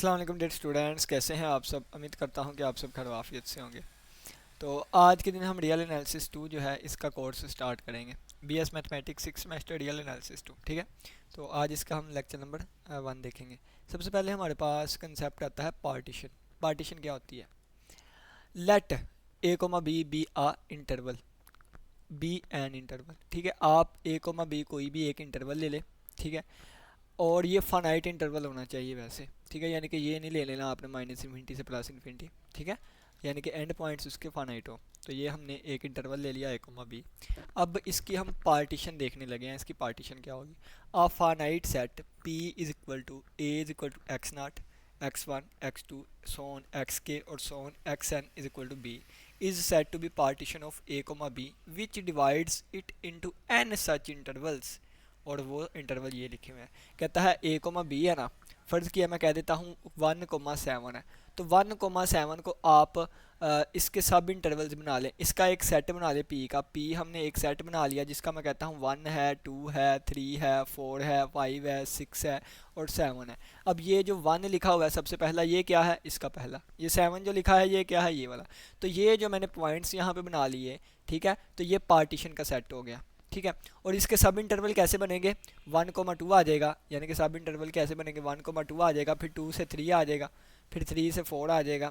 अस्सलाम वालेकुम dear students, कैसे हैं आप सब। उम्मीद करता हूं कि आप सब खैर आफियत से होंगे। तो आज के दिन हम रियल एनालिसिस 2 जो है इसका कोर्स स्टार्ट करेंगे। BS mathematics 6 semester real analysis 2, ठीक है। तो आज इसका हम लेक्चर नंबर 1 देखेंगे। सबसे पहले हमारे पास कंसेप्ट आता है पार्टीशन। पार्टीशन क्या होती है? Let A comma B be a interval, be an interval, ठीक है। आप ए कोमा बी कोई भी एक इंटरवल ले ले, ठीक है। और ये फाइनाइट इंटरवल होना चाहिए वैसे, ठीक है। यानी कि ये नहीं ले लेना आपने माइनस इन्फिनिटी से प्लस इन्फिनिटी, ठीक है। यानी कि एंड पॉइंट्स उसके फाइनाइट हो। तो ये हमने एक इंटरवल ले लिया एक बी। अब इसकी हम पार्टीशन देखने लगे हैं। इसकी पार्टीशन क्या होगी? Ah finite set P is equal to A is equal to X naught, X one, X two, so on X K और so on X N is equal to B is set to B partition of A comma B which divides it into N such intervals. और वो interval ये लिखे हुए हैं। कहता है ए comma B है ना, फ़र्ज़ किया मैं कह देता हूँ 1,7 है। तो 1,7 को आप इसके सब इंटरवल्स बना लें। इसका एक सेट बना लें पी का। पी हमने एक सेट बना लिया जिसका मैं कहता हूँ 1 है, 2 है, 3 है, 4 है, 5 है, 6 है और 7 है। अब ये जो 1 लिखा हुआ है सबसे पहला, ये क्या है? इसका पहला। ये 7 जो लिखा है ये क्या है? ये वाला। तो ये जो मैंने पॉइंट्स यहाँ पे बना लिए, ठीक है, तो ये पार्टीशन का सेट हो गया, ठीक है। और इसके सब इंटरवल कैसे बनेंगे? 1,2 आ जाएगा। यानी कि सब इंटरवल कैसे बनेंगे? 1,2 आ जाएगा, फिर 2 से 3 आ जाएगा, फिर 3 से 4 आ जाएगा,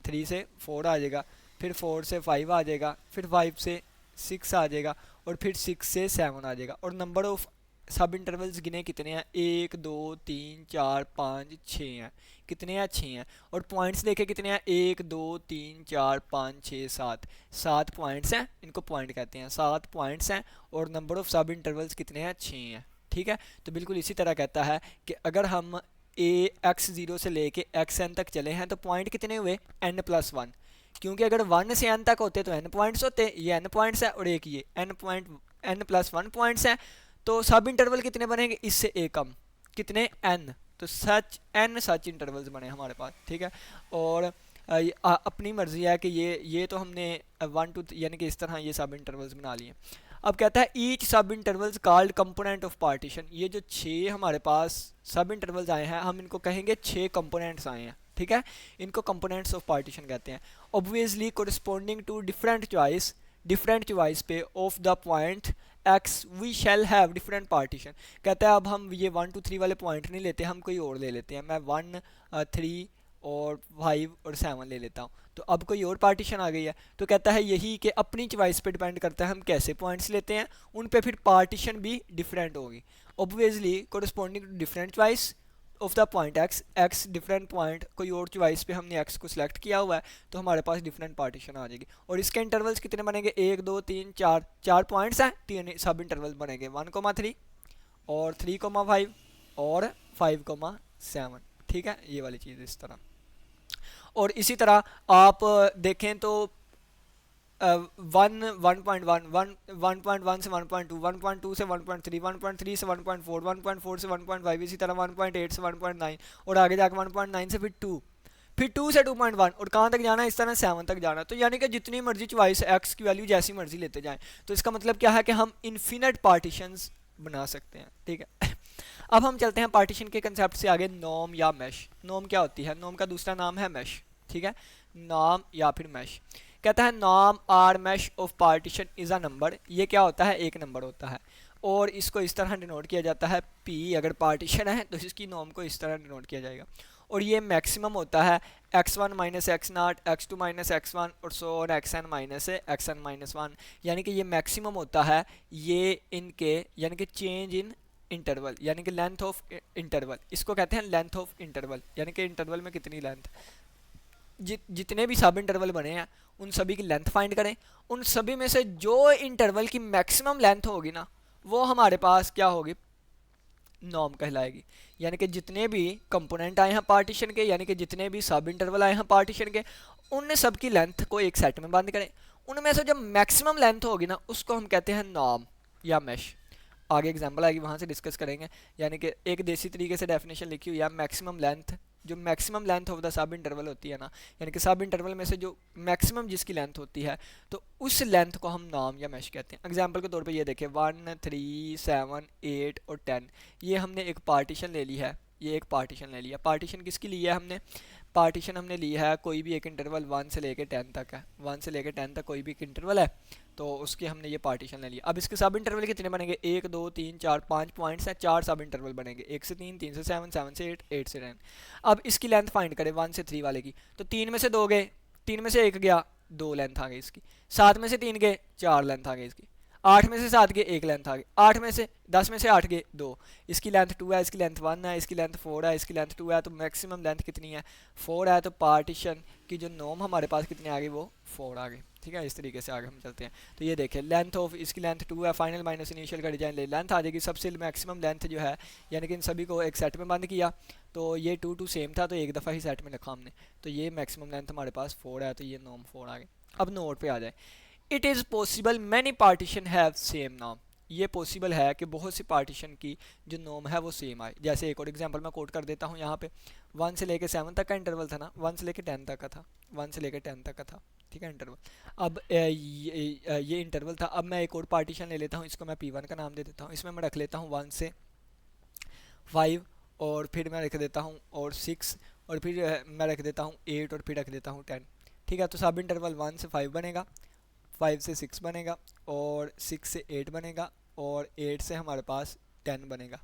3 से 4 आ जाएगा, फिर 4 से 5 आ जाएगा, फिर 5 से 6 आ जाएगा और फिर 6 से 7 आ जाएगा। और नंबर ऑफ सब इंटरवल्स गिने कितने हैं? 1 2 3 4 5 6 हैं। कितने हैं? 6 हैं। और पॉइंट्स देखे कितने हैं? 1 2 3 4 5 6 7। 7 पॉइंट्स हैं, इनको पॉइंट कहते हैं। 7 पॉइंट्स हैं और नंबर ऑफ सब इंटरवल्स कितने हैं? 6 हैं, ठीक है। तो बिल्कुल इसी तरह कहता है कि अगर हम ए एक्स ज़ीरो से लेके एक्स एन तक चले हैं तो पॉइंट कितने हुए? n+1। क्योंकि अगर 1 से n तक होते तो n पॉइंट्स होते। ये n पॉइंट्स है और एक ये n+1 पॉइंट्स है। तो सब इंटरवल कितने बनेंगे? इससे एक कम। कितने? n। तो सच n सच इंटरवल्स बने हमारे पास, ठीक है। और अपनी मर्जी है कि ये तो हमने 1 2 यानी कि इस तरह ये सब इंटरवल्स बना लिए। अब कहता है ईच सब intervals called component of partition. ये जो 6 हमारे पास सब इंटरवल्स आए हैं हम इनको कहेंगे 6 कंपोनेंट्स आए हैं, ठीक है। इनको कंपोनेंट्स ऑफ पार्टीशन कहते हैं। Obviously corresponding to different choice पे of the point X we shall have different partition. कहता है अब हम ये 1 2 3 वाले पॉइंट नहीं लेते, हम कोई और ले लेते हैं। मैं 1 3 और 5 और 7 ले लेता हूँ। तो अब कोई और पार्टीशन आ गई है। तो कहता है यही कि अपनी चॉइस पे डिपेंड करता है हम कैसे पॉइंट्स लेते हैं, उन पे फिर पार्टीशन भी डिफरेंट होगी। Obviously corresponding to different choice of the point X different point, कोई और चॉइस पे हमने एक्स को सिलेक्ट किया हुआ है तो हमारे पास डिफरेंट पार्टीशन आ जाएगी। और इसके इंटरवल्स कितने बनेंगे? 1 2 3 4। 4 पॉइंट्स हैं, 3 सब इंटरवल बनेंगे 1,3 और 3,5 और 5,7, ठीक है। ये वाली चीज़ इस तरह। और इसी तरह आप देखें तो 1 से 1.2, 1.2 से 1.3, 1.3 से 1.4, 1.4 से 1.5, इसी तरह 1.8 से 1.9 और आगे जाकर 1.9 से फिर 2 से 2.1 और कहाँ तक जाना है? इस तरह 7 तक जाना। तो यानी कि जितनी मर्जी चॉइस एक्स की वैल्यू जैसी मर्जी लेते जाएं। तो इसका मतलब क्या है कि हम इन्फिनिट पार्टीशंस बना सकते हैं, ठीक है। अब हम चलते हैं पार्टीशन के कंसेप्ट से आगे। नॉर्म या मैश। नॉर्म क्या होती है? नॉर्म का दूसरा नाम है मैश, ठीक है। नॉर्म या फिर मैश। कहता है norm or mesh of partition is a number. ये क्या होता है? एक नंबर होता है। और इसको इस तरह डिनोट किया जाता है पी। अगर पार्टीशन है तो इसकी नॉर्म को इस तरह डिनोट किया जाएगा। और ये मैक्सिमम होता है x1 माइनस एक्स नाट, x2 माइनस x1 और सो और xn माइनस xn माइनस 1। यानी कि ये मैक्सिमम होता है ये इनके, यानी कि चेंज इन इंटरवल, यानी कि लेंथ ऑफ इंटरवल। इसको कहते हैं लेंथ ऑफ इंटरवल, यानी कि इंटरवल में कितनी लेंथ। जितने भी सब इंटरवल बने हैं उन सभी की लेंथ फाइंड करें। उन सभी में से जो इंटरवल की मैक्सिमम लेंथ होगी ना वो हमारे पास क्या होगी? नॉर्म कहलाएगी। यानी कि जितने भी कंपोनेंट आए हैं पार्टीशन के, यानी कि जितने भी सब इंटरवल आए हैं पार्टीशन के, उन सब की लेंथ को एक सेट में बंद करें। उनमें से जो मैक्सिमम लेंथ होगी ना उसको हम कहते हैं नॉर्म या मैश। आगे एग्जांपल आएगी वहाँ से डिस्कस करेंगे। यानी कि एक देसी तरीके से डेफिनेशन लिखी हुई है मैक्सिमम लेंथ। जो maximum length of the sub interval होती है ना, यानी कि सब इंटरवल में से जो मैक्सिमम जिसकी लेंथ होती है तो उस लेंथ को हम नॉर्म या मैश कहते हैं। एग्जांपल के तौर पे ये देखें 1 3 7 8 और 10। ये हमने एक पार्टीशन ले ली है, ये एक पार्टीशन ले लिया। पार्टीशन किसकी ली है हमने? पार्टीशन हमने ली है कोई भी एक इंटरवल 1 से लेके 10 तक है, 1 से लेके 10 तक कोई भी एक इंटरवल है, तो उसके हमने ये पार्टीशन ले लिया। अब इसके सब इंटरवल कितने बनेंगे? 1 2 3 4 5 पॉइंट्स हैं, 4 सब इंटरवल बनेंगे, 1 से 3, 3 से 7, 7 से 8, 8 से 10। अब इसकी लेंथ फाइंड करें 1 से 3 वाले की, तो 3 में से 2 गए, 3 में से 1 गया, 2 लेंथ आ गई इसकी। 7 में से 3 गए, 4 लेंथ आ गई इसकी। 8 में से 7 गए, 1 लेंथ आ गई। 8 में से 10 में से 8 गए, 2। इसकी लेंथ 2 है, इसकी लेंथ 1 है, इसकी लेंथ 4 है, इसकी लेंथ 2 है, तो मैक्सिमम लेंथ कितनी है? 4 है। तो पार्टीशन की जो नॉर्म हमारे पास कितनी आ गई? वो 4 आ गई। ठीक है, इस तरीके से आगे हम चलते हैं। तो ये देखें, लेंथ ऑफ इसकी लेंथ 2 है, फाइनल माइनस इनिशियल का डिजाइन ले, लेंथ आ जाएगी सबसे मैक्सिमम लेंथ जो है, यानी कि इन सभी को एक सेट में बंद किया, तो ये 2 2 सेम था, तो एक दफ़ा ही सेट में रखा हमने, तो ये मैक्सिमम लेंथ हमारे पास 4 है, तो ये नॉर्म 4 आ गई। अब नोट पे आ जाए, it is possible many partition have same नाम। ये पॉसिबल है कि बहुत सी पार्टीशन की जो नॉर्म है वो सेम आए। जैसे एक और एग्जांपल मैं कोट कर देता हूँ यहाँ पे, 1 से लेके 7 तक का इंटरवल था ना, 1 से लेके 10 तक का था, 1 से लेके 10 तक का था, ठीक है इंटरवल। अब ये इंटरवल था। अब मैं एक और पार्टीशन ले लेता हूँ, इसको मैं P1 का नाम दे देता हूँ। इसमें मैं रख लेता हूँ 1 से 5, और फिर मैं रख देता हूँ और 6, और फिर मैं रख देता हूँ 8, और फिर रख देता हूँ 10। ठीक है, तो सब इंटरवल 1 से 5 बनेगा, 5 से 6 बनेगा, और 6 से 8 बनेगा, और 8 से हमारे पास 10 बनेगा।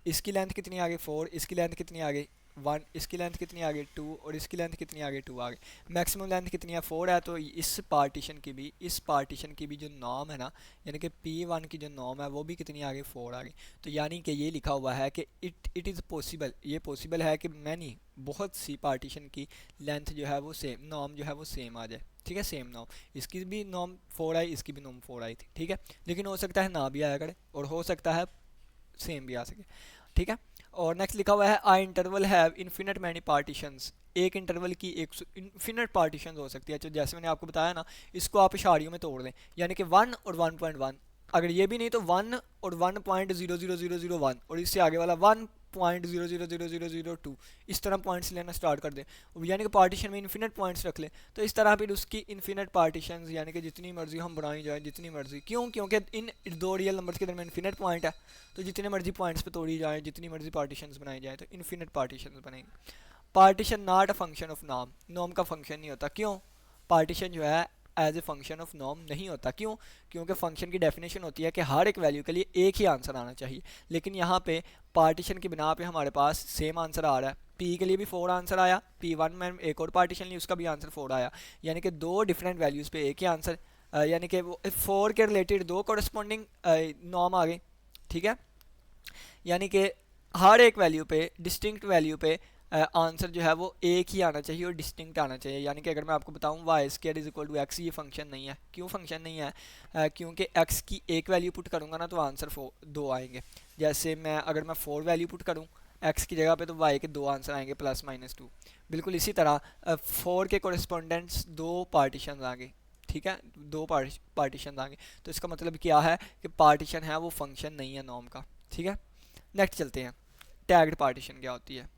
इसकी लेंथ कितनी आ गई? 4। इसकी लेंथ कितनी आ गई? 1। इसकी लेंथ कितनी आ गई? 2। और इसकी लेंथ कितनी आ गई? 2 आ गई। मैक्सिमम लेंथ कितनी है? 4 है। तो इस पार्टीशन की भी जो नॉर्म है ना, यानी कि P1 की जो नॉर्म है वो भी कितनी आ गई? 4 आ गई। तो यानी कि ये लिखा हुआ है कि इट इज़ पॉसिबल, ये पॉसिबल है कि मैनी, बहुत सी पार्टीशन की लेंथ जो है वो सेम, नॉर्म जो है वो सेम आ जाए। ठीक है, सेम नॉर्म, इसकी भी नॉर्म 4 आई, इसकी भी नॉर्म 4 आई थी। ठीक है, लेकिन हो सकता है ना भी आया करे, और हो सकता है सेम भी आ सके। ठीक है, और नेक्स्ट लिखा हुआ है I interval have infinite many partitions. एक इंटरवल की एक इन्फिनिट पार्टीशन हो सकती है। तो जैसे मैंने आपको बताया ना, इसको आप इशारियों में तोड़ लें, यानी कि 1 और 1.1, अगर ये भी नहीं तो 1 और 1.00001, और इससे आगे वाला 1.0000002, इस तरह पॉइंट्स लेना स्टार्ट कर दें, यानी कि पार्टीशन में इन्फिनिट पॉइंट्स रख लें। तो इस तरह फिर उसकी इन्फिनिट पार्टीशन, यानी कि जितनी मर्जी हम बनाई जाए, जितनी मर्जी, क्यों? क्योंकि इन दो रियल नंबर्स के दरमियान इन्फिनिट पॉइंट है, तो जितने मर्जी पॉइंट्स पे तोड़ी जाए, जितनी मर्जी पार्टीशन बनाई जाए, तो इन्फिनिट पार्टीशन बनेंगे। Partition not a function of norm, norm का फंक्शन नहीं होता। क्यों? पार्टीशन जो है as a function of norm नहीं होता। क्यों? क्योंकि फंक्शन की डेफिनेशन होती है कि हर एक वैल्यू के लिए एक ही आंसर आना चाहिए, लेकिन यहाँ पे पार्टीशन की बिना पे हमारे पास सेम आंसर आ रहा है। पी के लिए भी 4 आंसर आया, P1 में एक और पार्टीशन ली, उसका भी आंसर 4 आया, यानी कि दो डिफरेंट वैल्यूज़ पे एक ही आंसर, यानी कि 4 के रिलेटेड दो कॉरस्पॉन्डिंग नॉर्म आ गए। ठीक है, यानी कि हर एक वैल्यू पे, डिस्टिंक्ट वैल्यू पे आंसर जो है वो एक ही आना चाहिए और डिस्टिंक्ट आना चाहिए। यानी कि अगर मैं आपको बताऊं y² is equal to x, ये फंक्शन नहीं है। क्यों फंक्शन नहीं है? क्योंकि x की एक वैल्यू पुट करूंगा ना तो आंसर 2 आएंगे। जैसे मैं अगर मैं 4 वैल्यू पुट करूं x की जगह पे, तो y के 2 आंसर आएंगे +-2। बिल्कुल इसी तरह 4 के कोरिस्पोंडेंट्स 2 पार्टीशन आ गए। ठीक है, 2 पार्टीशन आ गए, तो इसका मतलब क्या है कि पार्टीशन है वो फंक्शन नहीं है नॉर्म का। ठीक है, नेक्स्ट चलते हैं, टैग्ड पार्टीशन क्या होती है।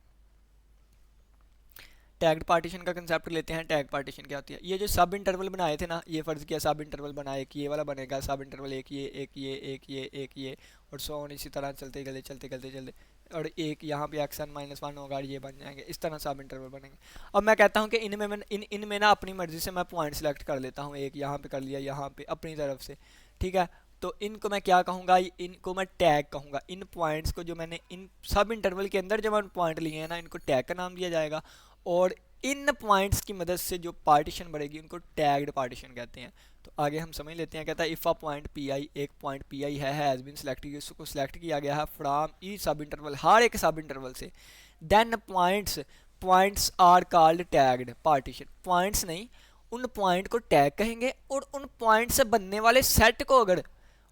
टैग्ड पार्टीशन का कंसेप्ट लेते हैं। टैग पार्टीशन क्या होती है? ये जो सब इंटरवल बनाए थे ना, ये फ़र्ज़ किया सब इंटरवल बनाए कि ये वाला बनेगा सब इंटरवल, एक ये एक ये एक ये एक ये, और सो ऑन, इसी तरह चलते चलते चलते चलते चलते, और एक यहाँ पे x1 -1 होगा, ये बन जाएंगे, इस तरह सब इंटरवल बनेंगे। अब मैं कहता हूँ कि इनमें ना अपनी मर्ज़ी से मैं पॉइंट सेलेक्ट कर लेता हूँ, एक यहाँ पे कर लिया, यहाँ पे अपनी तरफ से। ठीक है, तो इनको मैं क्या कहूँगा? इनको मैं टैग कहूँगा। इन पॉइंट्स को जो मैंने इन सब इंटरवल के अंदर जब मैंने पॉइंट लिए हैं ना, इनको टैग का नाम दिया जाएगा, और इन पॉइंट्स की मदद से जो पार्टीशन बढ़ेगी उनको टैग्ड पार्टीशन कहते हैं। तो आगे हम समझ लेते हैं। कहता है if a point P I, एक पॉइंट पी आई है, हैज़ बीन सेलेक्टेड, उसको सेलेक्ट किया गया है फ्रॉम ई सब इंटरवल, हर एक सब इंटरवल से, then points are called tagged partition. Points नहीं, उन पॉइंट को टैग कहेंगे, और उन पॉइंट से बनने वाले सेट को, अगर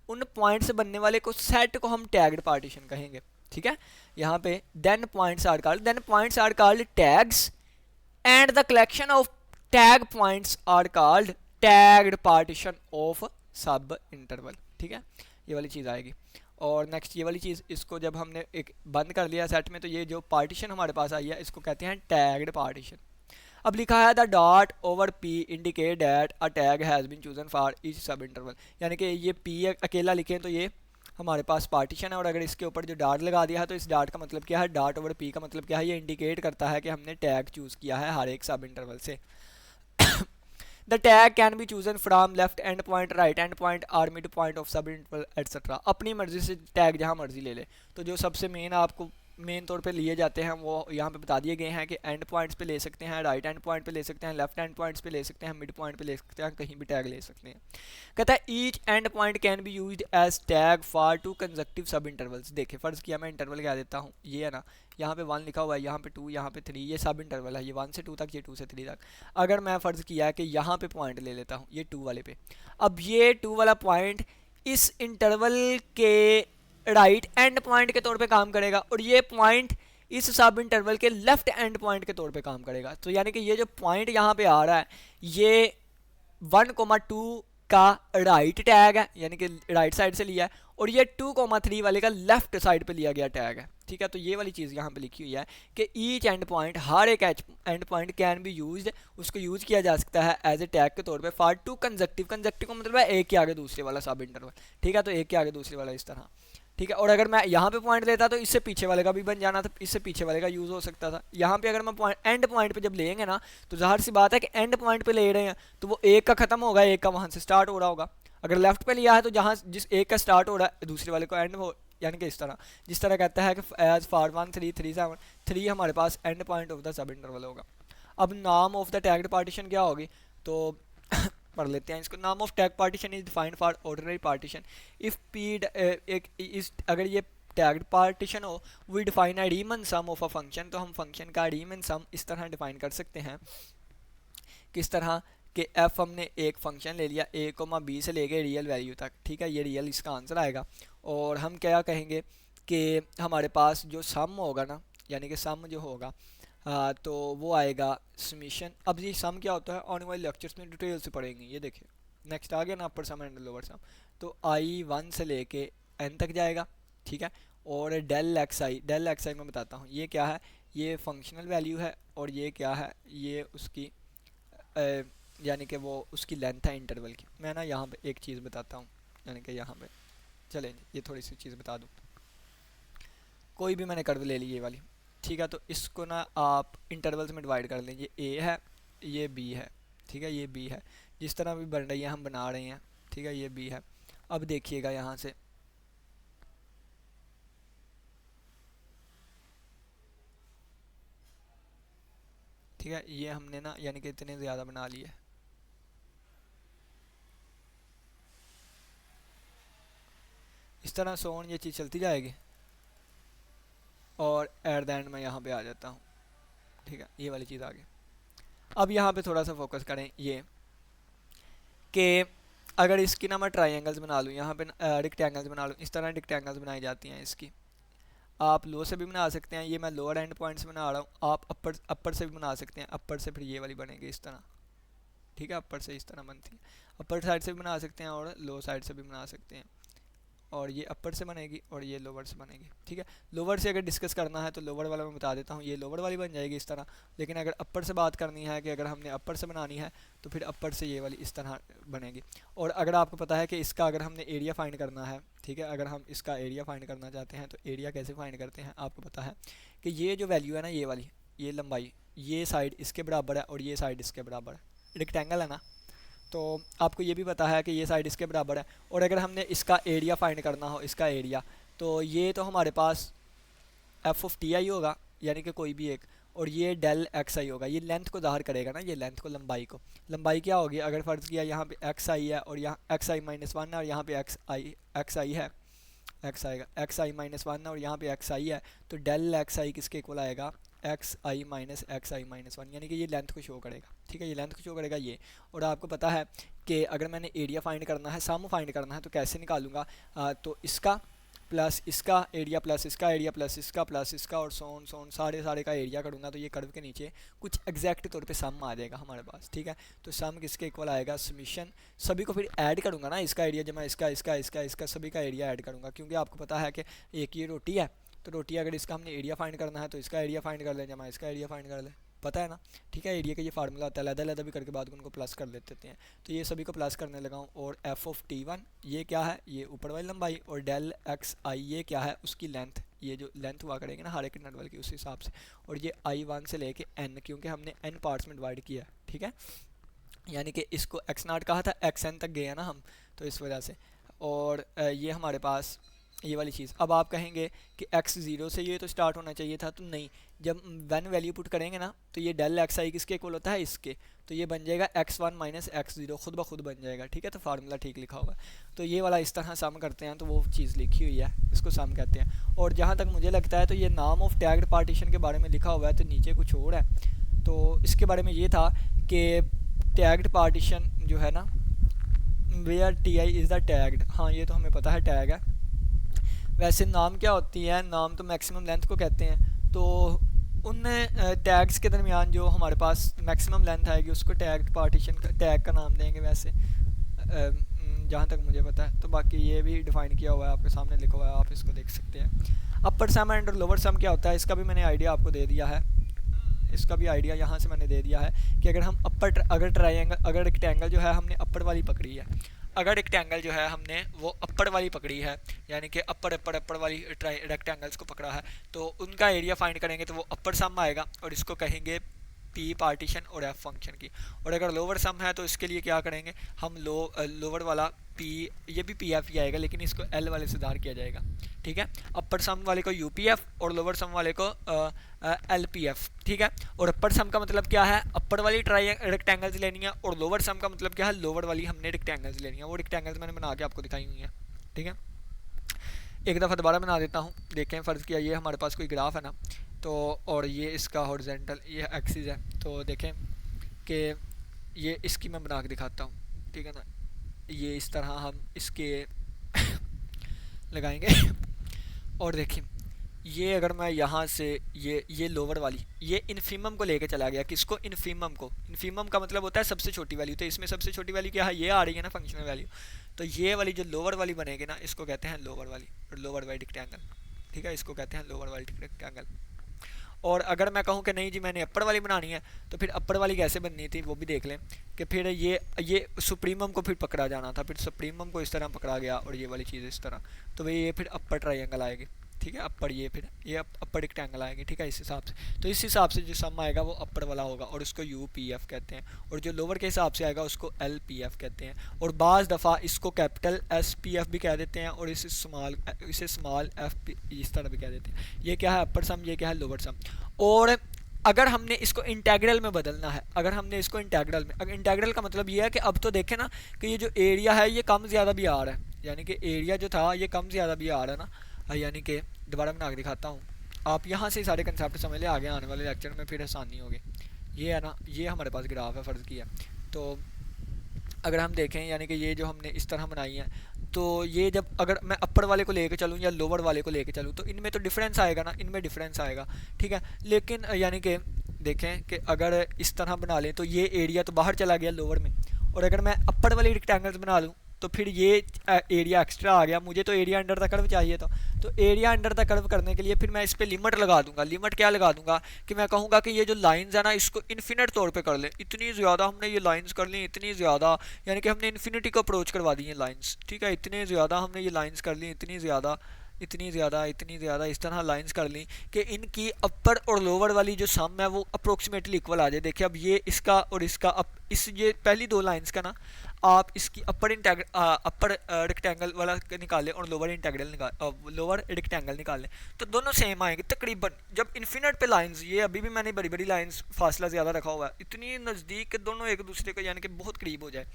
उन पॉइंट से बनने वाले को सेट को हम टैग्ड पार्टीशन कहेंगे। ठीक है, यहाँ पे then points are called tags, and the collection of tag points are called tagged partition of sub interval। ठीक है, ये वाली चीज़ आएगी। और नेक्स्ट ये वाली चीज़, इसको जब हमने एक बंद कर लिया सेट में, तो ये जो पार्टीशन हमारे पास आई है इसको कहते हैं टैग्ड पार्टीशन। अब लिखा है the dot over P indicate that a tag has been chosen for each sub interval, यानी कि ये पी अकेला लिखें तो ये हमारे पास पार्टीशन है और अगर इसके ऊपर जो डार्ट लगा दिया है तो इस डार्ट का मतलब क्या है, डार्ट ओवर पी का मतलब क्या है, ये इंडिकेट करता है कि हमने टैग चूज़ किया है हर एक सब इंटरवल से। The tag can be chosen from left end point, right end point, or mid point of sub interval etcetera. अपनी मर्जी से टैग जहाँ मर्जी ले ले। तो जो सबसे मेन आपको मेन तौर पे लिए जाते हैं वो यहाँ पे बता दिए गए हैं कि एंड पॉइंट्स पे ले सकते हैं, राइट एंड पॉइंट पे ले सकते हैं, लेफ्ट एंड पॉइंट्स पे ले सकते हैं, मिड पॉइंट पे ले सकते हैं, कहीं भी टैग ले सकते हैं। कहता है each end point can be used as tag for two consecutive sub intervals. देखिए फ़र्ज़ किया मैं इंटरवल क्या देता हूँ, ये है ना, यहाँ पे 1 लिखा हुआ है, यहाँ पे 2, यहाँ पे 3, ये सब इंटरवल है, ये 1 से 2 तक, ये 2 से 3 तक। अगर मैं फ़र्ज़ किया है कि यहाँ पे पॉइंट ले लेता हूँ, ये 2 वाले पे, अब ये 2 वाला पॉइंट इस इंटरवल के राइट एंड पॉइंट के तौर पे काम करेगा और ये पॉइंट इस सब इंटरवल के लेफ्ट एंड पॉइंट के तौर पे काम करेगा। तो यानी कि ये जो पॉइंट यहाँ पे आ रहा है ये 1,2 का राइट टैग है, यानी कि राइट साइड से लिया है, और ये 2,3 वाले का लेफ्ट साइड पे लिया गया टैग है। ठीक है, तो ये वाली चीज़ यहाँ पे लिखी हुई है कि ईच एंड पॉइंट, हर एक and point can be used, उसको यूज किया जा सकता है एज ए टैग के तौर पे फॉर टू कंसेक्यूटिव, कंसेक्यूटिव का मतलब है एक के आगे दूसरे वाला सब इंटरवल। ठीक है, तो एक के आगे दूसरे वाला इस तरह। ठीक है, और अगर मैं यहाँ पे पॉइंट लेता तो इससे पीछे वाले का भी बन जाना था, इससे पीछे वाले का यूज़ हो सकता था। यहाँ पे अगर मैं पॉइंट एंड पॉइंट पे जब लेंगे ना तो ज़ाहिर सी बात है कि एंड पॉइंट पे ले रहे हैं तो वो एक का ख़त्म होगा, एक का वहाँ से स्टार्ट हो रहा होगा। अगर लेफ्ट पे लिया है तो जहाँ जिस एक का स्टार्ट हो रहा है दूसरे वाले को एंड हो, यानी कि इस तरह, जिस तरह कहता है कि एज फॉर 1 3 3 7 3 हमारे पास end point of the sub interval होगा। अब नाम ऑफ द टैग्ड पार्टीशन क्या होगी, तो पढ़ लेते हैं इसको। नाम of tag partition is defined for ordinary partition if P एक इस, अगर ये टैग्ड पार्टीशन हो, we define a Riemann sum of a function, तो हम फंक्शन का रीमन सम इस तरह डिफाइन कर सकते हैं। किस तरह कि एफ हमने एक फंक्शन ले लिया a, b से लेके रियल वैल्यू तक। ठीक है, ये रियल इसका आंसर आएगा। और हम क्या कहेंगे कि हमारे पास जो सम होगा ना, यानी कि सम जो होगा तो वो आएगा समीशन। अब ये सम क्या होता है आने वाले लेक्चर्स में डिटेल से पढ़ेंगे। ये देखिए नेक्स्ट आ गया ना, अपर सम एंड लोअर सम, तो i 1 से लेके n तक जाएगा। ठीक है, और डेल एक्स आई मैं बताता हूँ ये क्या है, ये फंक्शनल वैल्यू है, और ये क्या है, ये उसकी यानी कि वो उसकी लेंथ है इंटरवल की। मैं ना यहाँ पे एक चीज़ बताता हूँ, यानी कि यहाँ पे चलें ये थोड़ी सी चीज़ बता दूँ। कोई भी मैंने कर्व ले ली ये वाली, ठीक है, तो इसको ना आप इंटरवल्स में डिवाइड कर लें। ये ए है, ये बी है। ठीक है, ये बी है, जिस तरह भी बन रही है हम बना रहे हैं। ठीक है, ये बी है। अब देखिएगा यहाँ से ठीक है, ये हमने ना यानी कि इतने ज़्यादा बना लिए, इस तरह सोन ये चीज़ चलती जाएगी और एट द एंड मैं यहाँ पे आ जाता हूँ। ठीक है, ये वाली चीज़ आ गई। अब यहाँ पे थोड़ा सा फोकस करें ये कि अगर इसकी ना मैं ट्राइंगल्स बना लूँ, यहाँ पे रेक्टेंगल्स बना लूँ, इस तरह रेक्टेंगल्स बनाई जाती हैं इसकी। आप लो से भी बना सकते हैं, ये मैं लोअर एंड पॉइंट्स बना रहा हूँ। आप अपर से भी बना सकते हैं, अपर से फिर ये वाली बनेगी इस तरह। ठीक है, अपर से इस तरह बनती है। अपर साइड से भी बना सकते हैं और लो साइड से भी बना सकते हैं, और ये अपर से बनेगी और ये लोअर से बनेगी। ठीक है, लोअर से अगर डिस्कस करना है तो लोअर वाला मैं बता देता हूँ, ये लोअर वाली बन जाएगी इस तरह। लेकिन अगर अपर से बात करनी है कि अगर हमने अपर से बनानी है तो फिर अपर से ये वाली इस तरह बनेगी। और अगर आपको पता है कि इसका अगर हमने एरिया फाइंड करना है, ठीक है, अगर हम इसका एरिया फाइंड करना चाहते हैं तो एरिया कैसे फाइंड करते हैं आपको पता है कि ये जो वैल्यू है ना, ये वाली, ये लंबाई, ये साइड इसके बराबर है और ये साइड इसके बराबर है, रेक्टेंगल है ना, तो आपको ये भी पता है कि ये साइड इसके बराबर है। और अगर हमने इसका एरिया फाइंड करना हो, इसका एरिया, तो ये तो हमारे पास एफ ऑफ टी आई होगा, यानी कि कोई भी एक, और ये डेल एक्स आई होगा। ये लेंथ को ज़ाहिर करेगा ना, ये लेंथ को, लंबाई क्या होगी, अगर फ़र्ज़ किया यहाँ पे एक्स आई है और यहाँ एक्स आई -1 है और यहाँ पे एक्स आई है, एक्स आएगा एक्स आई -1 है और यहाँ पे एक्स आई है, तो डेल एक्स आई किसके इक्वल आएगा, एक्स आई माइनस एक्स आई -1, यानी कि ये लेंथ को शो करेगा। ठीक है, ये लेंथ को शो करेगा ये। और आपको पता है कि अगर मैंने एरिया फाइंड करना है, सम फाइंड करना है, तो कैसे निकालूंगा, तो इसका प्लस इसका एरिया प्लस इसका एरिया प्लस इसका और सोन सारे का एरिया करूँगा, तो ये कर्व के नीचे कुछ एग्जैक्ट तौर पे सम आ जाएगा हमारे पास। ठीक है, तो सम किसके इक्वल आएगा, समीशन, सभी को फिर ऐड करूँगा ना, इसका एरिया जमा इसका सभी का एरिया ऐड करूँगा, क्योंकि आपको पता है कि एक ये रोटी है, तो रोटी अगर इसका हमने एरिया फाइंड करना है तो इसका एरिया फाइंड कर लें जमा इसका एरिया फाइंड कर लें। पता है ना, ठीक है। एरिया का ये फार्मूला होता है, अलग अलग भी करके बाद उनको प्लस कर देते हैं। तो ये सभी को प्लस करने लगा हूँ। और एफ ऑफ टी वन ये क्या है, ये ऊपर वाली लंबाई, और डेल एक्स आई ये क्या है, उसकी लेंथ, ये जो लेंथ हुआ करेंगे ना हर एक इंटरवल की उस हिसाब से। और ये आई वन से लेके एन, क्योंकि हमने एन पार्ट्स में डिवाइड किया है, ठीक है। यानी कि इसको एक्स नाट कहा था, एक्स एन तक गए हैं ना हम, तो इस वजह से। और ये हमारे पास ये वाली चीज़। अब आप कहेंगे कि एक्स ज़ीरो से ये तो स्टार्ट होना चाहिए था, तो नहीं। जब वन वैल्यू पुट करेंगे ना तो ये डेल एक्स आई किसके इक्वल होता है, इसके। तो ये बन जाएगा x one minus x zero, खुद ब खुद बन जाएगा, ठीक है। तो फार्मूला ठीक लिखा होगा। तो ये वाला इस तरह सम करते हैं, तो वो चीज़ लिखी हुई है, इसको सम कहते हैं। और जहाँ तक मुझे लगता है तो ये नाम ऑफ टैग्ड पार्टीशन के बारे में लिखा हुआ है, तो नीचे कुछ और है। तो इसके बारे में ये था कि टैग्ड पार्टीशन जो है ना, where T I is the tagged, हाँ ये तो हमें पता है टैग है। वैसे नाम क्या होती है, नाम तो मैक्सिमम लेंथ को कहते हैं। तो उन टैग्स के दरमियान जो हमारे पास मैक्सिमम लेंथ आएगी उसको टैग्ड पार्टीशन का टैग का नाम देंगे वैसे, जहाँ तक मुझे पता है। तो बाकी ये भी डिफाइन किया हुआ है, आपके सामने लिखा हुआ है, आप इसको देख सकते हैं। अपर सम एंड लोअर सम क्या होता है, इसका भी मैंने आइडिया आपको दे दिया है। इसका भी आइडिया यहाँ से मैंने दे दिया है कि अगर हम अगर ट्रायंगल, अगर रेक्टेंगल जो है हमने अपर वाली पकड़ी है, अगर रेक्टेंगल जो है हमने वो अपर वाली पकड़ी है, यानी कि अपर अपर अपर वाली रेक्टेंगल्स को पकड़ा है, तो उनका एरिया फाइंड करेंगे तो वो अपर सम आएगा, और इसको कहेंगे पी पार्टीशन और एफ फंक्शन की। और अगर लोअर सम है तो इसके लिए क्या करेंगे हम, लोअर वाला पी, ये भी पी एफ ही आएगा लेकिन इसको एल वाले से सुधार किया जाएगा, ठीक है। अपर सम वाले को यू पी एफ और लोअर सम वाले को एल पी एफ, ठीक है। और अपर सम का मतलब क्या है, अपर वाली रेक्टेंगल्स लेनी है, और लोअर सम का मतलब क्या है, लोअर वाली हमने रेक्टेंगल्स लेनी है। वो रेक्टेंगल्स मैंने बना के आपको दिखाई हुई हैं, ठीक है। एक दफ़ा दोबारा बना देता हूँ, देखें। फ़र्ज़ किया ये हमारे पास कोई ग्राफ है ना, तो और ये इसका हॉरिजॉन्टल ये एक्सिस है, तो देखें कि ये इसकी मैं बना के दिखाता हूँ, ठीक है ना। ये इस तरह हम इसके लगाएंगे और देखें ये अगर मैं यहाँ से ये लोअर वाली ये इन्फीमम को लेके चला गया, किसको, इन्फीमम को। इन्फीमम का मतलब होता है सबसे छोटी वैल्यू, तो इसमें सबसे छोटी वैल्यू क्या है, ये आ रही है ना फंक्शनल वैल्यू। तो ये वाली जो लोअर वाली बनेगी ना, इसको कहते हैं लोअर वाली, लोअर वाली रेक्टेंगल, ठीक है। इसको कहते हैं लोअर वाली रेक्टेंगल। और अगर मैं कहूँ कि नहीं जी मैंने अपर वाली बनानी है, तो फिर अपर वाली कैसे बननी थी वो भी देख लें। कि फिर ये सुप्रीमम को फिर पकड़ा जाना था, फिर सुप्रीमम को इस तरह पकड़ा गया और ये वाली चीज़ इस तरह, तो वही ये फिर अपर ट्राइंगल आएगी, ठीक है। अपर ये फिर ये अपर रेक्टेंगल आएंगे, ठीक है। इस हिसाब से, तो इस हिसाब से जो सम आएगा वो अपर वाला होगा और उसको यू पी एफ कहते हैं, और जो लोअर के हिसाब से आएगा उसको एल पी एफ कहते हैं। और बाज़ दफ़ा इसको कैपिटल एस पी एफ भी कह देते हैं, और इसे स्मॉल एफ पी इस तरह भी कह देते हैं। ये क्या है अपर सम, ये क्या है लोअर सम। और अगर हमने इसको इंटेग्रल में बदलना है, अगर हमने इसको इंटेग्रल में, अगर इंटेग्रल का मतलब ये है कि अब तो देखें ना कि ये जो एरिया है ये कम ज़्यादा भी आ रहा है, यानी कि एरिया जो था ये कम ज़्यादा भी आ रहा है ना। यानी कि दोबारा बना के दिखाता हूँ, आप यहाँ से सारे कंसेप्ट समझ ले, आगे आने वाले लेक्चर में फिर आसानी होगी। ये है ना, ये हमारे पास ग्राफ है फ़र्ज़ किया। तो अगर हम देखें यानी कि ये जो हमने इस तरह बनाई है, तो ये जब अगर मैं अपर वाले को लेके चलूँ या लोअर वाले को लेके चलूँ तो इनमें तो डिफरेंस आएगा ना, इनमें डिफरेंस आएगा, ठीक है। लेकिन यानी कि देखें कि अगर इस तरह बना लें तो ये एरिया तो बाहर चला गया लोअर में, और अगर मैं अपर वाली रेक्टेंगल्स बना लूँ तो फिर ये एरिया एक्स्ट्रा आ गया। मुझे तो एरिया अंडर द कर्व चाहिए था, तो एरिया अंडर द कर्व करने के लिए फिर मैं इस पर लिमिट लगा दूंगा। लिमिट क्या लगा दूंगा कि मैं कहूँगा कि ये जो लाइंस है ना इसको इन्फिनिट तौर पे कर ले, इतनी ज़्यादा हमने ये लाइंस कर ली, इतनी ज़्यादा, यानी कि हमने इन्फिनिटी को अप्रोच करवा दी है लाइंस, ठीक है। इतने ज़्यादा हमने ये लाइंस कर ली, इतनी ज़्यादा इतनी ज़्यादा इतनी ज़्यादा इस तरह लाइंस कर ली कि इनकी अपर और लोअर वाली जो सम है वो अप्रोक्सीमेटली इक्वल आ जाए। देखिए अब ये इसका और इसका इस ये पहली दो लाइंस का ना आप इसकी अपर रेक्टेंगल वाला निकाल लें और लोअर रेक्टेंगल निकाल लें, तो दोनों सेम आएंगे तकरीबन। जब इन्फिनिट पे लाइंस, ये अभी भी मैंने बड़ी बड़ी लाइंस फासला ज़्यादा रखा हुआ है, इतनी नज़दीक के दोनों एक दूसरे को यानी कि बहुत करीब हो जाए,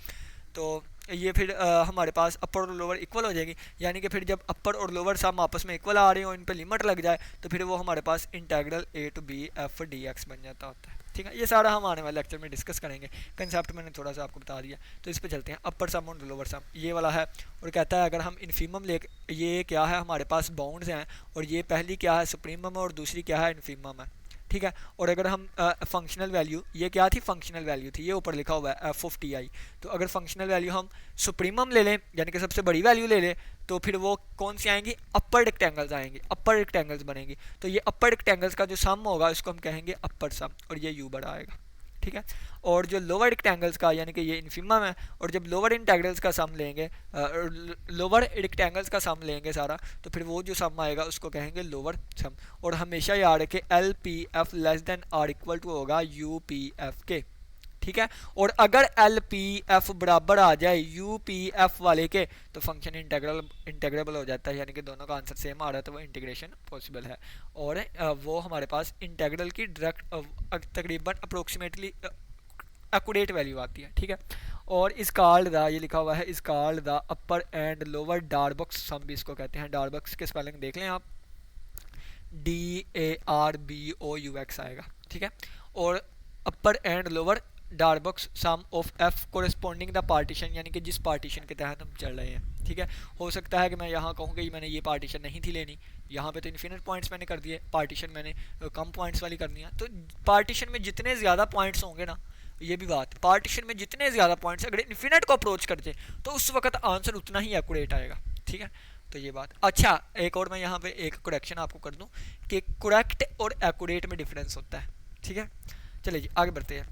तो ये फिर हमारे पास अपर और लोअर इक्वल हो जाएगी। यानी कि फिर जब अपर और लोअर सम आपस में इक्वल आ रहे हो, इन पे लिमिट लग जाए, तो फिर वो हमारे पास integral A to B F D X बन जाता होता है, ठीक है। ये सारा हम आने वाले लेक्चर में डिस्कस करेंगे, कंसेप्ट मैंने थोड़ा सा आपको बता दिया। तो इस पे चलते हैं, अपर सम और लोअर सम ये वाला है, और कहता है अगर हम इन्फीमम ले, ये क्या है हमारे पास बाउंड्स हैं, और ये पहली क्या है सुप्रीमम और दूसरी क्या है इन्फीमम है, ठीक है। और अगर हम फंक्शनल वैल्यू, ये क्या थी, फंक्शनल वैल्यू थी, ये ऊपर लिखा हुआ है एफ ऑफ टी आई, तो अगर फंक्शनल वैल्यू हम सुप्रीमम ले लें यानी कि सबसे बड़ी वैल्यू ले लें, तो फिर वो कौन सी आएंगी, अपर रेक्टेंगल्स आएंगे, अपर रेक्टेंगल्स बनेंगी। तो ये अपर रेक्टेंगल्स का जो सम होगा उसको हम कहेंगे अपर सम, और ये यू बड़ा आएगा, ठीक है। और जो लोअर रेक्टेंगल्स का यानी कि ये इन्फिमम है, और जब लोअर इंटेग्रल्स का सम लेंगे, लोअर रेक्टेंगल्स का सम लेंगे सारा, तो फिर वो जो सम आएगा उसको कहेंगे लोअर सम। और हमेशा याद रखें L P F less than or equal to होगा यू पी एफ के, ठीक है। और अगर एल पी एफ बराबर आ जाए यू पी एफ वाले के, तो फंक्शन इंटेग्रेबल हो जाता है, यानी कि दोनों का आंसर सेम आ रहा है, तो वो इंटीग्रेशन पॉसिबल है। और वो हमारे पास इंटेग्रल की डायरेक्ट तकरीबन अप्रोक्सीमेटली एक्यूरेट वैल्यू आती है, ठीक है। और इस कॉल्ड द, ये लिखा हुआ है, is called the upper and lower Darboux sum भी इसको कहते हैं। डार्बक्स के स्पेलिंग देख लें आप, DARBOUX आएगा, ठीक है। और upper and lower Darboux sum of F corresponding the partition, यानी कि जिस पार्टीशन के तहत हम चल रहे हैं, ठीक है। हो सकता है कि मैं यहाँ कहूँ कि मैंने ये पार्टीशन नहीं थी लेनी, यहाँ पे तो इन्फिनिट पॉइंट्स मैंने कर दिए, पार्टीशन मैंने कम पॉइंट्स वाली करनी है। तो पार्टीशन में जितने ज़्यादा पॉइंट्स होंगे ना, ये भी बात, पार्टीशन में जितने ज़्यादा पॉइंट्स अगर इन्फिनिट को अप्रोच करते तो उस वक्त आंसर उतना ही एक्यूरेट आएगा, ठीक है। तो ये बात। अच्छा, एक और मैं यहाँ पे एक करेक्शन आपको कर दूँ कि करेक्ट और एक्यूरेट में डिफरेंस होता है, ठीक है। चलिए जी आगे बढ़ते हैं।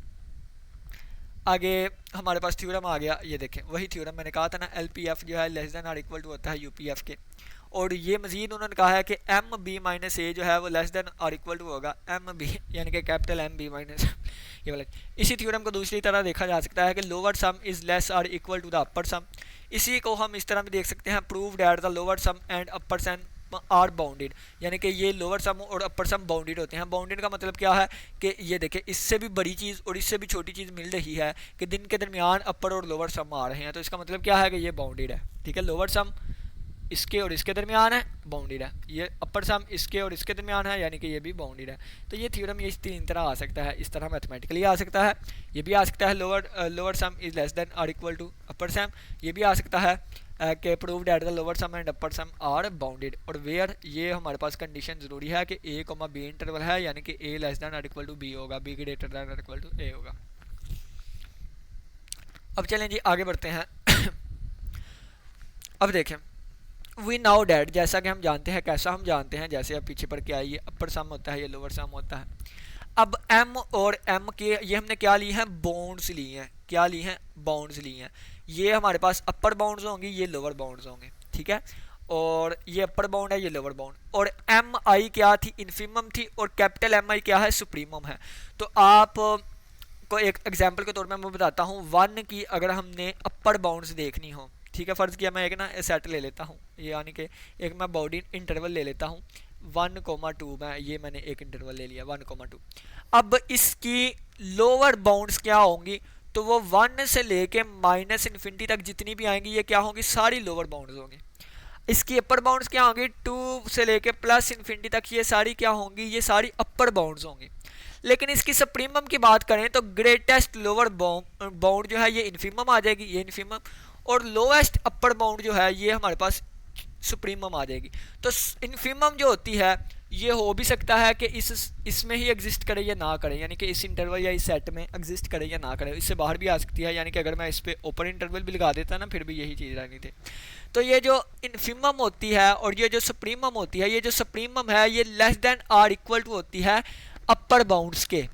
आगे हमारे पास थ्योरम आ गया, ये देखें वही थ्योरम मैंने कहा था ना, एल पी एफ जो है less than or equal to होता है यू पी एफ के। और ये मजीद उन्होंने कहा है कि एम बी माइनस ए जो है वो less than or equal to होगा एम बी, यानी कि कैपिटल एम बी माइनस ये वाला। इसी थ्योरम को दूसरी तरह देखा जा सकता है कि lower sum is less or equal to the upper sum. इसी को हम इस तरह भी देख सकते हैं, prove that the lower sum and upper sum are bounded, यानी कि ये लोअर सम और अपर सम बाउंडेड होते हैं। बाउंडेड का मतलब क्या है कि ये देखें इससे भी बड़ी चीज़ और इससे भी छोटी चीज़ मिल रही है कि दिन के दरमियान अपर और लोअर सम आ रहे हैं, तो इसका मतलब क्या है कि ये बाउंडेड है, ठीक है। लोअर सम इसके और इसके दरमियान है, बाउंडेड है। ये अपर सम इसके और इसके दरमियान है, यानी कि ये भी बाउंडेड है। तो ये थ्योरम ये तीन तरह आ सकता है, इस तरह मैथमेटिकली आ सकता है, ये भी आ सकता है lower sum is less than or equal to upper sum, ये भी आ सकता है कि proved that the lower sum and upper sum are bounded. और वेयर ये हमारे पास कंडीशन ज़रूरी है कि ए कोमा बी इंटरवल है, यानी कि A less than or equal to B होगा, B greater than or equal to A होगा। अब चलें जी आगे बढ़ते हैं। अब देखें वी नाउ डैट, जैसा कि हम जानते हैं, कैसा हम जानते हैं, जैसे अब पीछे पढ़ के आइए, अपर सम होता है, ये लोअर सम होता है। अब एम और एम के ये हमने क्या ली हैं, बाउंड्स ली हैं, क्या ली हैं, बाउंड्स ली हैं। ये हमारे पास अपर बाउंड्स होंगी, ये लोअर बाउंड्स होंगे, ठीक है। और ये अपर बाउंड है, ये लोअर बाउंड। और एम आई क्या थी, इन्फिमम थी, और कैपिटल एम आई क्या है, सुप्रीमम है। तो आप को एक एग्जाम्पल के तौर पर मैं बताता हूँ, 1 की अगर हमने अपर बाउंड्स देखनी हो, ठीक है, फ़र्ज़ किया मैं एक ना सेट ले लेता हूँ, यानी कि एक मैं बाउंड इंटरवल ले लेता हूँ 1,2 में, ये मैंने एक इंटरवल ले लिया 1,2। अब इसकी लोअर बाउंड्स क्या होंगी, तो वो 1 से लेके माइनस इन्फिनिटी तक जितनी भी आएंगी ये क्या होंगी, सारी लोअर बाउंड्स होंगी। इसकी अपर बाउंड्स क्या होंगी, 2 से लेके प्लस इन्फिनिटी तक, ये सारी क्या होंगी, ये सारी अपर बाउंड्स होंगी। लेकिन इसकी सुप्रीमम की बात करें तो ग्रेटेस्ट लोअर बाउंड जो है ये इन्फिमम आ जाएगी, ये इन्फिमम, और लोएस्ट अपर बाउंड जो है ये हमारे पास सुप्रीमम आ जाएगी। तो इन्फिमम जो होती है ये हो भी सकता है कि इसमें ही एग्जिस्ट करे या ना करे, यानी कि इस इंटरवल या इस सेट में एग्जिस्ट करे या ना करे, इससे बाहर भी आ सकती है, यानी कि अगर मैं इस पर ओपन इंटरवल भी लगा देता ना फिर भी यही चीज़ रहनी थी। तो ये जो इन्फिमम होती है और ये जो सुप्रीमम होती है, ये जो सुप्रीमम है ये less than or equal to होती है अपर बाउंड्स के,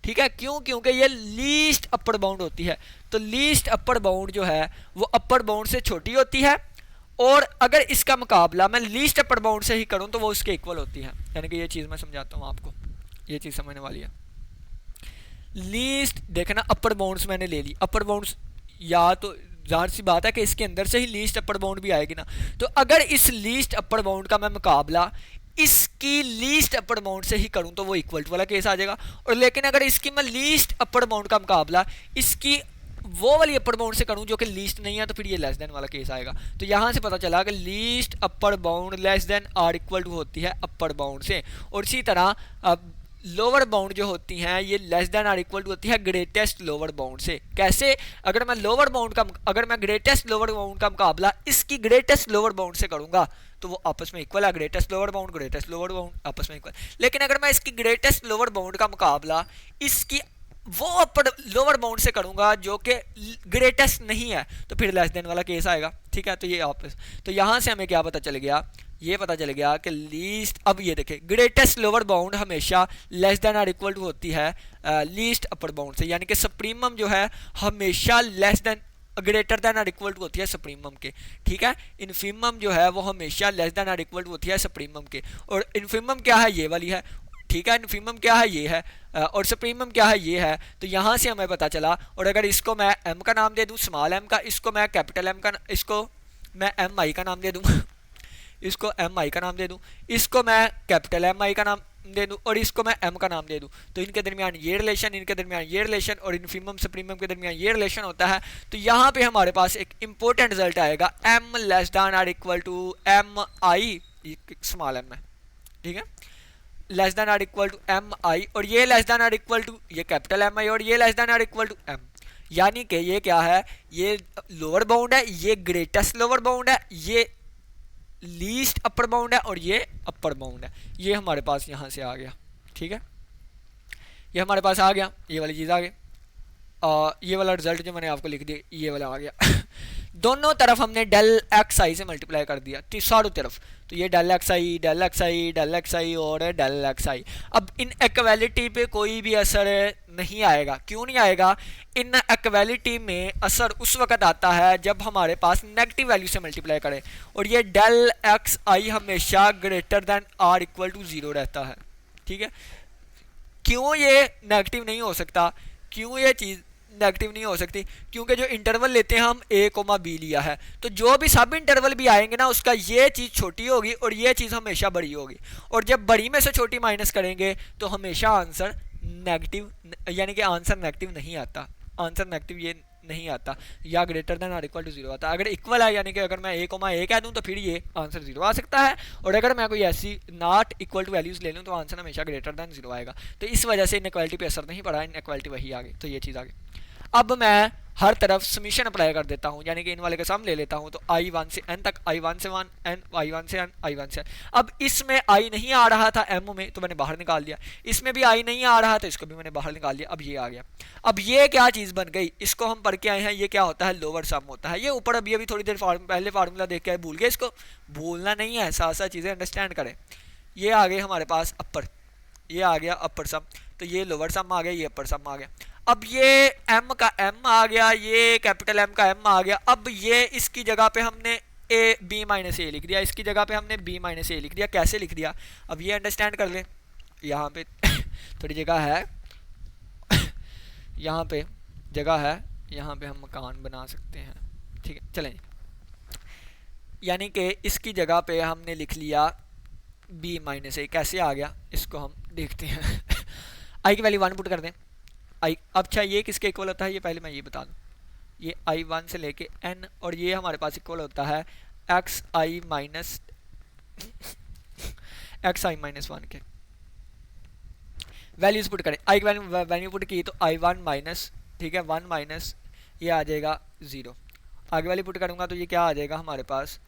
ठीक है। क्यों, क्योंकि ये लीस्ट अपर बाउंड होती है। तो लीस्ट अपर बाउंड जो है वो अपर बाउंड से छोटी होती है, और अगर इसका मुकाबला मैं लीस्ट अपर बाउंड से ही करूं तो वो उसके इक्वल होती है। यानी कि ये चीज़ मैं समझाता हूं आपको, ये चीज़ समझने वाली है। लीस्ट देखना, अपर बाउंड्स मैंने ले ली, अपर बाउंड्स या तो जाहिर सी बात है कि इसके अंदर से ही लीस्ट अपर बाउंड भी आएगी ना। तो अगर इस लीस्ट अपर बाउंड का मैं मुकाबला इसकी लीस्ट अपर बाउंड से ही करूं तो वो इक्वल टू वाला केस आ जाएगा। और लेकिन अगर इसकी मैं लीस्ट अपर बाउंड का मुकाबला इसकी वो वाली अपर बाउंड से करूं जो कि लीस्ट नहीं है, तो फिर ये लेस देन वाला केस आएगा। तो यहां से पता चला कि least upper bound less than or equal to होती है अपर बाउंड से। और इसी तरह अब लोअर बाउंड जो होती हैं ये less than or equal to होती है ग्रेटेस्ट लोअर बाउंड से। कैसे? अगर मैं ग्रेटेस्ट लोअर बाउंड का मुकाबला इसकी ग्रेटेस्ट लोअर बाउंड से करूंगा तो वो आपस में इक्वल है, ग्रेटेस्ट लोअर बाउंड आपस में इक्वल। लेकिन अगर मैं इसकी ग्रेटेस्ट लोअर बाउंड का मुकाबला इसकी वो अपर लोअर बाउंड से करूंगा जो कि ग्रेटेस्ट नहीं है तो फिर लेस देन वाला केस आएगा। ठीक है, तो ये आपस, तो यहां से हमें क्या पता चल गया, ये पता चल गया कि लीस्ट, अब ये देखें ग्रेटेस्ट लोअर बाउंड हमेशा less than or equal to होती है लीस्ट अपर बाउंड से, यानी कि सुप्रीमम जो है हमेशा less than greater than or equal to होती है सुप्रीमम के। ठीक है, इन्फीमम जो है वो हमेशा less than or equal to होती है सुप्रीमम के। और इन्फीमम क्या है? ये वाली है। ठीक है, इन्फीमम क्या है? ये है। और सुप्रीमम क्या है? ये है। तो यहाँ से हमें पता चला। और अगर इसको मैं एम का नाम दे दूँ, स्मॉल एम का, इसको मैं कैपिटल एम का, इसको मैं एम आई का नाम दे दूँ इसको एम आई का नाम दे दूँ, इसको मैं कैपिटल एम आई का नाम दे दूँ, और इसको मैं एम का नाम दे दूँ, तो इनके दरमियान ये रिलेशन, इनके दरमियान ये रिलेशन, और इन्फीमम सुप्रीमम के दरमियान ये रिलेशन होता है। तो यहाँ पे हमारे पास एक इंपॉर्टेंट रिजल्ट आएगा, M less than or equal to M I, small M है। ठीक है, less than or equal to M I, और ये less than or equal to ये कैपिटल एम आई, और ये less than or equal to M. यानी कि ये क्या है? ये लोअर बाउंड है, ये ग्रेटेस्ट लोअर बाउंड है, ये लीस्ट अपर बाउंड है, और ये अपर बाउंड है। ये हमारे पास यहाँ से आ गया। ठीक है, ये हमारे पास आ गया, ये वाली चीज़ आ गई। ये वाला रिजल्ट जो मैंने आपको लिख दिया ये वाला आ गया दोनों तरफ हमने डेल एक्स आई से मल्टीप्लाई कर दिया चारों तरफ। तो ये डेल एक्स आई, डेल एक्स आई, डेल एक्स आई और डेल एक्स आई। अब इन इक्वालिटी पे कोई भी असर नहीं आएगा। क्यों नहीं आएगा? इन इक्वालिटी में असर उस वक्त आता है जब हमारे पास नेगेटिव वैल्यू से मल्टीप्लाई करें, और ये डेल एक्स आई हमेशा greater than or equal to 0 रहता है। ठीक है, क्यों ये नेगेटिव नहीं हो सकता? क्यों ये चीज़ नेगेटिव नहीं हो सकती? क्योंकि जो इंटरवल लेते हैं हम a कोमा बी लिया है, तो जो भी सब इंटरवल भी आएंगे ना उसका ये चीज़ छोटी होगी और ये चीज़ हमेशा बड़ी होगी, और जब बड़ी में से छोटी माइनस करेंगे तो हमेशा आंसर नेगेटिव, यानी कि आंसर नेगेटिव नहीं आता। आंसर नेगेटिव ये नहीं आता, या greater than or equal to 0 आता। अगर इक्वल है, यानी कि अगर मैं a कोमा a कह दूं तो फिर ये आंसर 0 आ सकता है, और अगर मैं कोई ऐसी नॉट इक्वल टू वैल्यूज ले लूं तो आंसर हमेशा ग्रेटर देन 0 आएगा। तो इस वजह से इनइक्वालिटी पे असर नहीं पड़ा, इनइक्वालिटी वही आ गई। तो ये चीज़ आ गई। अब मैं हर तरफ समीशन अप्लाई कर देता हूँ, यानी कि इन वाले का सम ले लेता हूँ। तो i1 से n तक, i1 से 1 n, i1 से n, i1 से n। अब इसमें i नहीं आ रहा था m में, तो मैंने बाहर निकाल दिया। इसमें भी i नहीं आ रहा था, इसको भी मैंने बाहर निकाल दिया। अब ये आ गया। अब ये क्या चीज़ बन गई? इसको हम पढ़ के आए हैं, ये क्या होता है? लोअर सम होता है। ये ऊपर अभी थोड़ी देर पहले फार्मूला देख के आए, भूल गए? इसको भूलना नहीं है, साथ साथ चीज़ें अंडरस्टैंड करें। ये आ गई हमारे पास अपर, ये आ गया अपर सम, तो ये लोअर सम आ गया, ये अपर सम आ गया। अब ये m का m आ गया, ये कैपिटल M का m आ गया। अब ये इसकी जगह पे हमने b माइनस ए लिख दिया, इसकी जगह पे हमने b माइनस ए लिख दिया। कैसे लिख दिया? अब ये अंडरस्टैंड कर लें। यहाँ पे थोड़ी जगह है, यहाँ पे जगह है, यहाँ पे हम मकान बना सकते हैं। ठीक है, चलें। यानी कि इसकी जगह पे हमने लिख लिया b माइनस ए। कैसे आ गया इसको हम देखते हैं i की वैल्यू 1 पुट कर दें। आई, अच्छा ये किसके इक्वल होता है ये पहले मैं ये बता दूं। ये i1 से लेके n, और ये हमारे पास इक्वल होता है xi माइनस (1) के। वैल्यूज पुट करें, i की वैल्यू पुट की तो i1 माइनस, ठीक है, 1 माइनस ये आ जाएगा 0। आगे वाली पुट करूँगा तो ये क्या आ जाएगा हमारे पास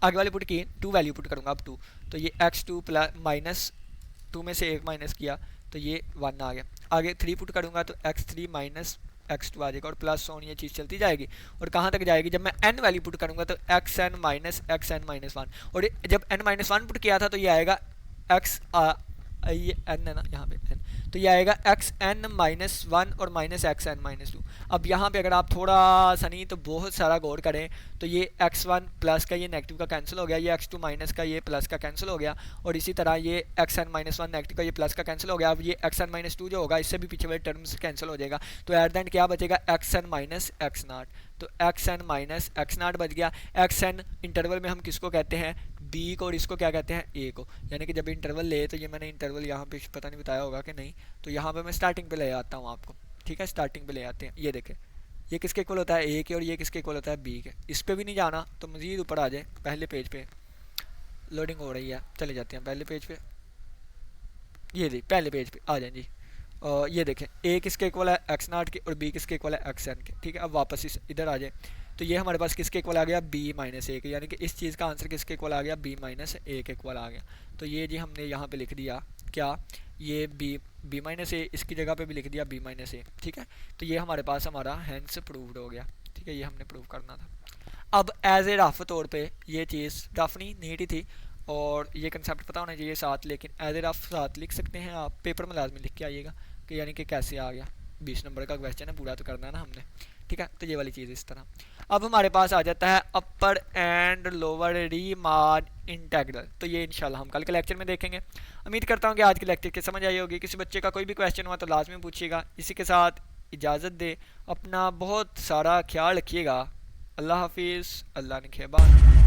आगे वाली पुट की 2 वैल्यू पुट करूँगा, अब 2, तो ये x2 प्लस माइनस 2 में से 1 माइनस किया तो ये 1 आ गया। आगे 3 पुट करूँगा तो x3 माइनस x2 आ जाएगा, और प्लस ऑन ये चीज़ चलती जाएगी। और कहाँ तक जाएगी? जब मैं n वैल्यू पुट करूँगा तो xn माइनस xn माइनस 1, और जब n माइनस 1 पुट किया था तो ये आएगा x, ये n है ना यहाँ पे n, तो ये आएगा xn माइनस 1 और माइनस xn माइनस 2। अब यहाँ पे अगर आप थोड़ा सा नहीं तो बहुत सारा गौर करें तो ये x1 प्लस का ये नेगेटिव का कैंसिल हो गया, ये x2 माइनस का ये प्लस का कैंसिल हो गया, और इसी तरह ये xn माइनस 1 नेगेटिव का ये प्लस का कैंसिल हो गया। अब ये xn माइनस 2 जो होगा इससे भी पीछे वाले टर्म्स कैंसिल हो जाएगा, तो एट द एंड क्या बचेगा? xn minus x not. तो xn माइनस x नॉट बच गया। xn इंटरवल में हम किसको कहते हैं? b को, और इसको क्या कहते हैं? a को। यानी कि जब इंटरवल ले, तो ये मैंने इंटरवल यहाँ पे पता नहीं बताया होगा कि नहीं, तो यहाँ पे मैं स्टार्टिंग पे ले आता हूँ आपको। ठीक है, स्टार्टिंग पे ले आते हैं। ये देखें, ये किसके इक्वल होता है? a के, और ये किसके इक्वल होता है? b के। इस पे भी नहीं जाना तो मज़ीद ऊपर आ जाए, पहले पेज पे लोडिंग हो रही है, चले जाते हैं पहले पेज पे। ये जी पहले पेज पे आ जाए जी। ये देखें ए किसके इक्वल है एक्स नाट के और बी किसके इक्वल है एक्स एन के, ठीक है। अब वापस इस इधर आ जाए तो ये हमारे पास किसके इक्वल आ गया बी माइनस ए के, यानी कि इस चीज़ का आंसर किसके इक्वल आ गया बी माइनस ए के इक्वल आ गया। तो ये जी हमने यहाँ पे लिख दिया क्या, ये बी माइनस ए, इसकी जगह पे भी लिख दिया बी माइनस ए, ठीक है। तो ये हमारे पास हमारा हैंस प्रूव्ड हो गया, ठीक है। ये हमने प्रूव करना था। अब एज ए रफ तौर पे ये चीज़ रफ नहीं नीट ही थी और ये कंसेप्ट पता होना चाहिए साथ, लेकिन एज ए रफ साथ लिख सकते हैं आप, पेपर में लाजमी लिख के आइएगा कि यानी कि कैसे आ गया। 20 नंबर का क्वेश्चन है, पूरा तो करना है ना हमने, ठीक है। तो ये वाली चीज़ इस तरह। अब हमारे पास आ जाता है अपर एंड लोअर रीमान इंटेग्रल। तो ये इंशाल्लाह हम कल के लेक्चर में देखेंगे। उम्मीद करता हूँ कि आज के लेक्चर की समझ आई होगी। किसी बच्चे का कोई भी क्वेश्चन हुआ तो लाजमी पूछिएगा। इसी के साथ इजाज़त दे, अपना बहुत सारा ख्याल रखिएगा। अल्लाह हाफिज़, अल्लाह ने खेबान।